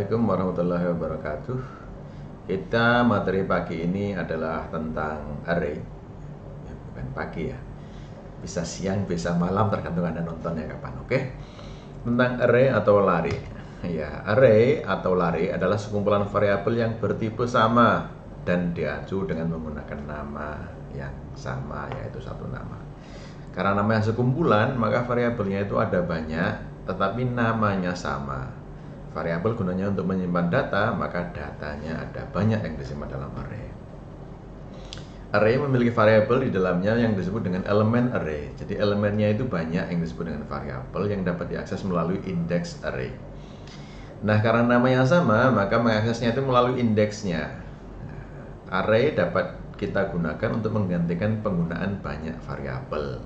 Assalamualaikum warahmatullahi wabarakatuh. Kita materi pagi ini adalah tentang array. Ya, bukan pagi ya. Bisa siang, bisa malam, tergantung Anda nontonnya kapan. Oke. Tentang array atau lari. Ya, array atau lari adalah sekumpulan variabel yang bertipe sama dan diacu dengan menggunakan nama yang sama, yaitu satu nama. Karena nama yang sekumpulan, maka variabelnya itu ada banyak, tetapi namanya sama. Variabel gunanya untuk menyimpan data, maka datanya ada banyak yang disimpan dalam array. Array memiliki variabel di dalamnya yang disebut dengan elemen array. Jadi elemennya itu banyak yang disebut dengan variabel yang dapat diakses melalui indeks array. Nah, karena namanya sama, maka mengaksesnya itu melalui indeksnya. Array dapat kita gunakan untuk menggantikan penggunaan banyak variabel.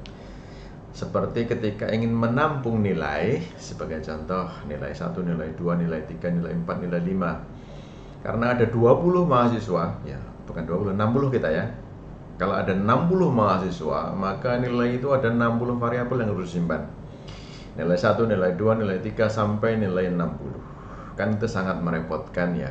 Seperti ketika ingin menampung nilai, sebagai contoh nilai 1, nilai 2, nilai 3, nilai 4, nilai 5. Karena ada 20 mahasiswa, ya bukan 20, 60 kita ya. Kalau ada 60 mahasiswa, maka nilai itu ada 60 variabel yang harus disimpan. Nilai 1, nilai 2, nilai 3, sampai nilai 60. Kan itu sangat merepotkan ya.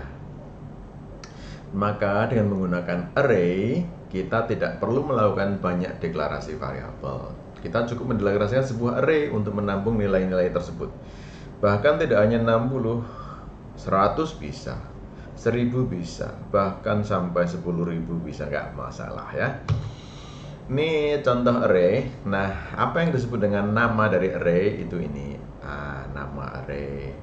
Maka dengan menggunakan array, kita tidak perlu melakukan banyak deklarasi variabel. Kita cukup mendeklarasikan sebuah array untuk menampung nilai-nilai tersebut. Bahkan tidak hanya 60, 100 bisa, 1000 bisa, bahkan sampai 10.000 bisa, nggak masalah ya. Ini contoh array. Nah, apa yang disebut dengan nama dari array itu ini? Nama array.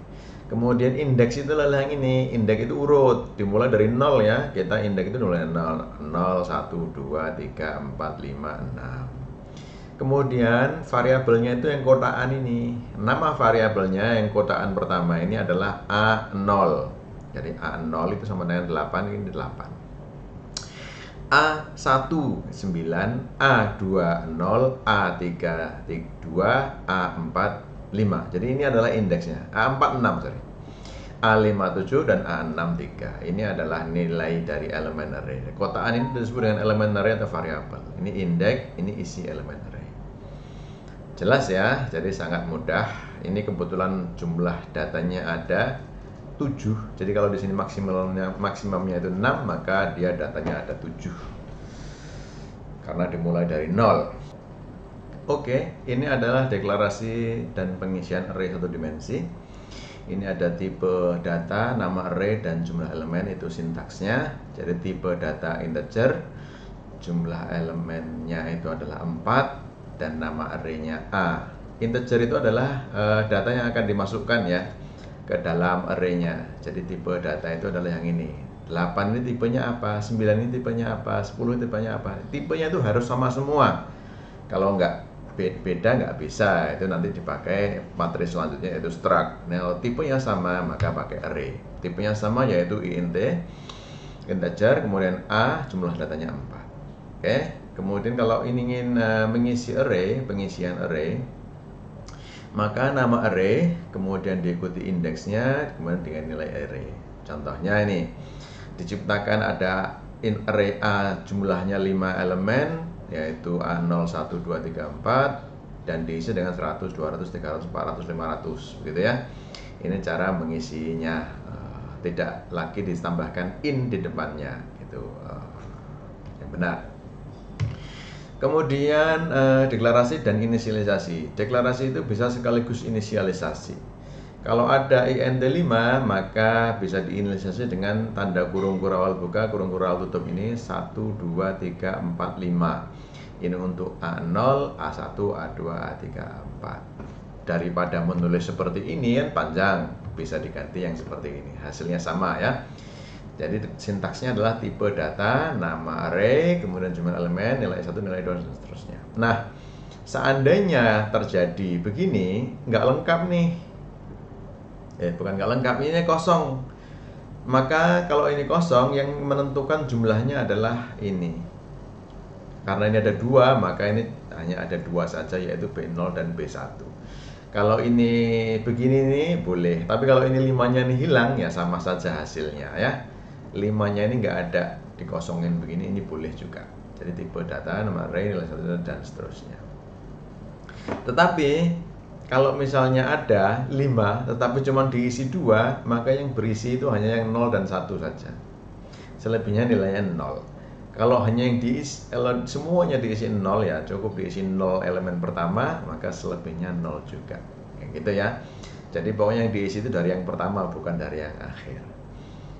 Kemudian indeks itu adalah yang ini. Indeks itu urut, dimulai dari 0 ya. Kita indeks itu mulai 0, 0, 1, 2, 3, 4, 5, 6. Kemudian variabelnya itu yang kotaan ini. Nama variabelnya yang kotaan pertama ini adalah A0. Jadi A0 itu sama dengan 8, ini 8. A1 9, A2 0, A3 2, A4 5. Jadi ini adalah indeksnya. A4 6, sorry. A5 7 dan A6 3. Ini adalah nilai dari elemen array. Kotaan ini disebut dengan elemen array atau variabel. Ini indeks, ini isi elemen array. Jelas ya, jadi sangat mudah. Ini kebetulan jumlah datanya ada 7. Jadi kalau di sini maksimumnya itu 6, maka dia datanya ada 7. Karena dimulai dari 0. Oke, ini adalah deklarasi dan pengisian array satu dimensi. Ini ada tipe data, nama array, dan jumlah elemen, itu sintaksnya. Jadi tipe data integer, jumlah elemennya itu adalah 4, dan nama arraynya A. Integer itu adalah data yang akan dimasukkan ya ke dalam arraynya. Jadi tipe data itu adalah yang ini. 8 ini tipenya apa, 9 ini tipenya apa, 10 tipenya apa. Tipenya itu harus sama semua. Kalau nggak beda nggak bisa. Itu nanti dipakai materi selanjutnya, yaitu struct. Nah, kalau tipenya sama maka pakai array. Tipenya sama yaitu int, integer, kemudian A, jumlah datanya 4. Oke. Kemudian kalau ingin mengisi array, pengisian array, maka nama array, kemudian diikuti indeksnya, kemudian dengan nilai array. Contohnya ini, diciptakan ada array A jumlahnya 5 elemen, yaitu A0, 1, 2, 3, 4, dan diisi dengan 100, 200, 300, 400, 500, gitu ya. Ini cara mengisinya, tidak lagi ditambahkan in di depannya, gitu. Yang benar. Kemudian deklarasi dan inisialisasi. Deklarasi itu bisa sekaligus inisialisasi. Kalau ada int 5, maka bisa diinisialisasi dengan tanda kurung awal buka, kurung awal tutup ini 1, 2, 3, 4, 5. Ini untuk A0, A1, A2, A3, A4. Daripada menulis seperti ini kan panjang, bisa diganti yang seperti ini. Hasilnya sama ya. Jadi sintaksnya adalah tipe data, nama array, kemudian jumlah elemen, nilai 1, nilai 2, dan seterusnya. Nah, seandainya terjadi begini, nggak lengkap nih. Bukan nggak lengkap, ini kosong. Maka kalau ini kosong, yang menentukan jumlahnya adalah ini. Karena ini ada 2, maka ini hanya ada 2 saja, yaitu B0 dan B1. Kalau ini begini nih, boleh. Tapi kalau ini 5-nya nih hilang, ya sama saja hasilnya ya. 5-nya ini nggak ada, dikosongin begini, ini boleh juga. Jadi tipe data, nama array, nilai 1, dan seterusnya. Tetapi Kalau misalnya ada 5 tetapi cuma diisi 2, maka yang berisi itu hanya yang 0 dan 1 saja. Selebihnya nilainya 0. Kalau hanya yang diisi, kalau semuanya diisi 0 ya cukup diisi 0 elemen pertama, maka selebihnya 0 juga. Kayak gitu ya. Jadi pokoknya yang diisi itu dari yang pertama, bukan dari yang akhir.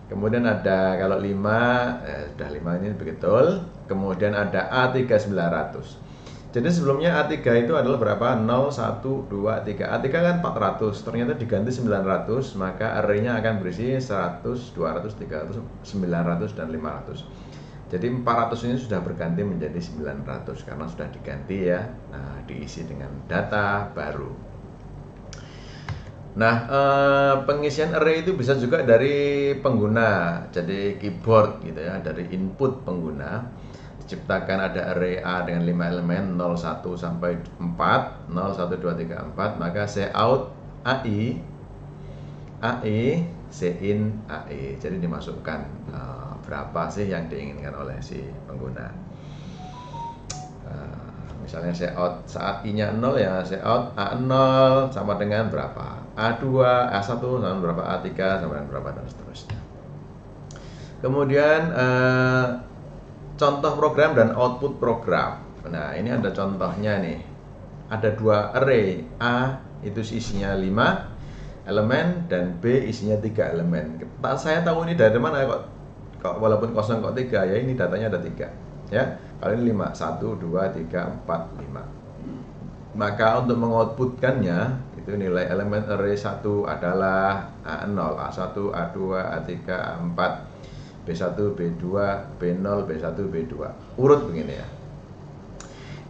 Kemudian ada kalau 5, sudah 5 ini betul. Kemudian ada A3 900. Jadi sebelumnya A3 itu adalah berapa? 0, 1, 2, 3. A3 kan 400, ternyata diganti 900, maka array-nya akan berisi 100, 200, 300, 900, dan 500. Jadi 400 ini sudah berganti menjadi 900 karena sudah diganti ya. Nah, diisi dengan data baru. Nah, pengisian array itu bisa juga dari pengguna, jadi keyboard gitu ya, dari input pengguna. Ciptakan ada array A dengan 5 elemen 0, 1 sampai 4, 0, 1, 2, 3, 4, maka cout AI, cin AI. Jadi dimasukkan berapa sih yang diinginkan oleh si pengguna. Misalnya cout saat I-nya 0 ya, cout A0 sama dengan berapa, A2, A1 sama berapa, A3 sama dengan berapa, dan seterusnya. Kemudian contoh program dan output program. Nah, ini ada contohnya nih. Ada 2 array. A itu isinya 5 elemen dan B isinya 3 elemen. Saya tahu ini dari mana kok walaupun kosong kok 3 ya, ini datanya ada 3. Ya. Kalau ini 5, 1 2 3 4 5. Maka untuk mengoutputkannya itu nilai elemen array 1 adalah A0, A1, A2, A3, A4. B1, B2, B0, B1, B2. Urut begini ya.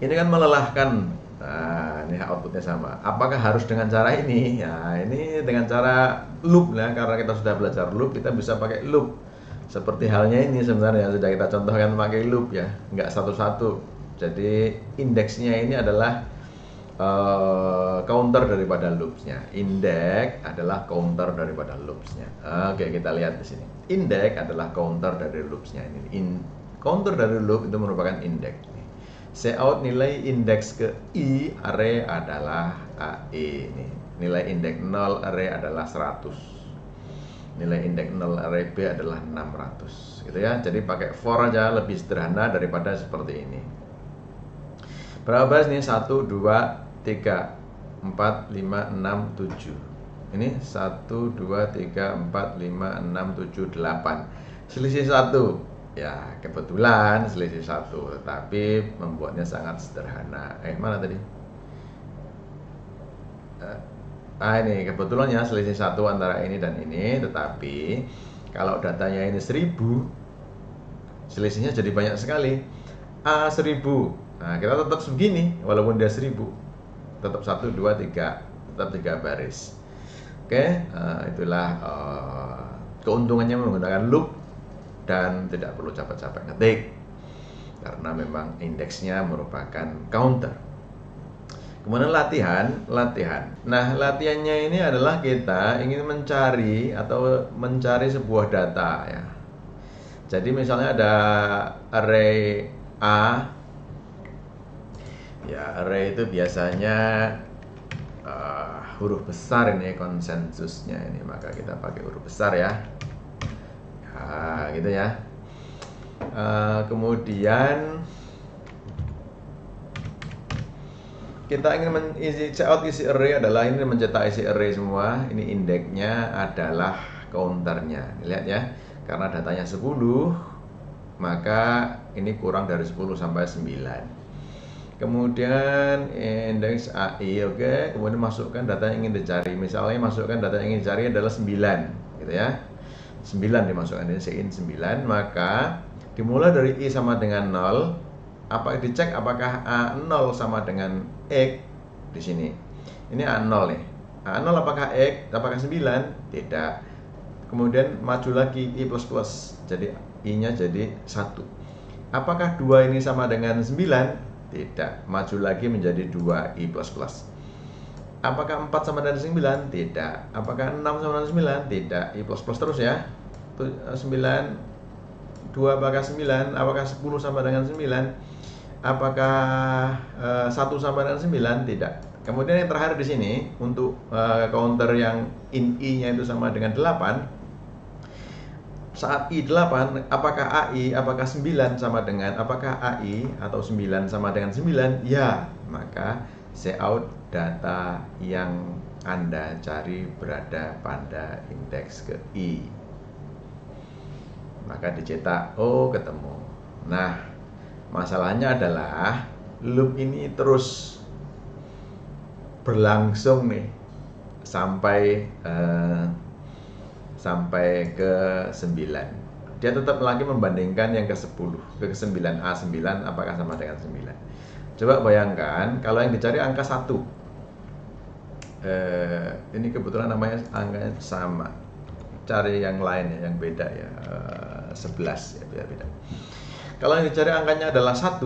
Ini kan melelahkan. Nah, ini outputnya sama. Apakah harus dengan cara ini? Ya, ini dengan cara loop lah. Karena kita sudah belajar loop, kita bisa pakai loop. Seperti halnya ini sebenarnya sudah kita contohkan pakai loop ya. Enggak satu-satu. Jadi indeksnya ini adalah counter daripada loopsnya. Index adalah counter daripada loopsnya. Oke, kita lihat di sini. Index adalah counter dari loopsnya. Ini counter dari loop itu merupakan index. Cout nilai indeks ke I array adalah AE. Nilai indeks 0 array adalah 100. Nilai indeks 0 array B adalah 600. Gitu ya. Jadi pakai for aja lebih sederhana daripada seperti ini. Berapa baris nih? 1, 2, 3, 4, 5, 6, 7. Ini 1, 2, 3, 4, 5, 6, 7, 8. Selisih 1. Ya, kebetulan selisih 1, tetapi membuatnya sangat sederhana. Mana tadi? Ini kebetulan ya selisih 1 antara ini dan ini, tetapi kalau datanya ini 1000, selisihnya jadi banyak sekali. A1000. Nah, kita tetap segini walaupun dia 1000. Tetap 1, 2, 3. Tetap 3 baris. Oke, itulah keuntungannya menggunakan loop dan tidak perlu capek-capek ngetik karena memang indeksnya merupakan counter. Kemudian latihan. Nah, latihannya ini adalah kita ingin mencari sebuah data ya. Jadi misalnya ada array A. Ya, array itu biasanya huruf besar ini konsensusnya ini, maka kita pakai huruf besar ya. Gitu ya. Kemudian kita ingin mengisi cout isi array adalah ini mencetak isi array semua. Ini indeksnya adalah counternya. Lihat ya. Karena datanya 10, maka ini kurang dari 10 sampai 9. Kemudian indeks AI, oke. Kemudian masukkan data yang ingin dicari. Misalnya masukkan data yang ingin dicari adalah 9, gitu ya. 9 dimasukkan ini sein 9, maka dimulai dari I sama dengan 0. Dicek apakah A0 sama dengan X di sini. Ini A0 nih. A0 apakah X? Apakah 9? Tidak. Kemudian maju lagi I++. Jadi I-nya jadi 1. Apakah 2 ini sama dengan 9? Tidak. Maju lagi menjadi 2I++. Apakah 4 sama dengan 9? Tidak. Apakah 6 sama dengan 9? Tidak. I++ terus ya. 9, 2 apakah 9? Apakah 10 sama dengan 9? Apakah 1 sama dengan 9? Tidak. Kemudian yang terakhir di sini untuk counter yang I-nya itu sama dengan 8. Saat I8, apakah AI, apakah 9 sama dengan, apakah AI atau 9 sama dengan 9? Ya, maka cout data yang Anda cari berada pada indeks ke I. Maka dicetak, oh ketemu. Nah, masalahnya adalah loop ini terus berlangsung nih sampai ke 9. Dia tetap lagi membandingkan yang ke 10, ke 9, A9 apakah sama dengan 9. Coba bayangkan kalau yang dicari angka 1. Ini kebetulan namanya angkanya sama. Cari yang lain ya, yang beda ya. 11 ya, biar beda. Kalau yang dicari angkanya adalah 1,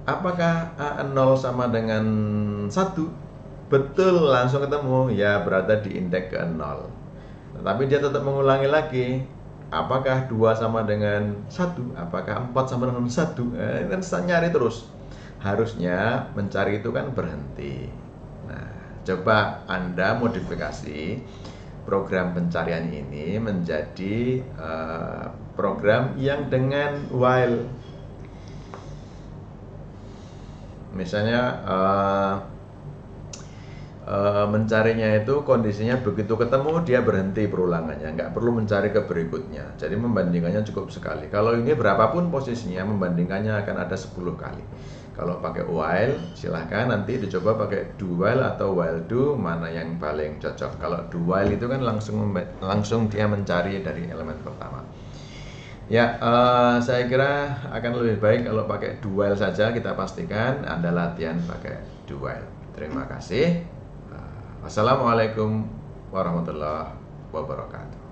apakah A0 sama dengan 1? Betul, langsung ketemu. Ya, berada di indeks ke 0. Tetapi dia tetap mengulangi lagi. Apakah 2 sama dengan 1? Apakah 4 sama dengan 1? Ini kan nyari terus. Harusnya mencari itu kan berhenti. Nah, coba Anda modifikasi program pencarian ini menjadi program yang dengan while. Misalnya mencarinya itu kondisinya begitu ketemu dia berhenti perulangannya, nggak perlu mencari ke berikutnya. Jadi membandingkannya cukup sekali. Kalau ini berapapun posisinya, membandingkannya akan ada 10 kali. Kalau pakai while, silahkan nanti dicoba pakai do while atau while do, mana yang paling cocok. Kalau do while itu kan langsung dia mencari dari elemen pertama. Ya, saya kira akan lebih baik kalau pakai do while saja. Kita pastikan Anda latihan pakai do while. Terima kasih. Wassalamualaikum warahmatullahi wabarakatuh.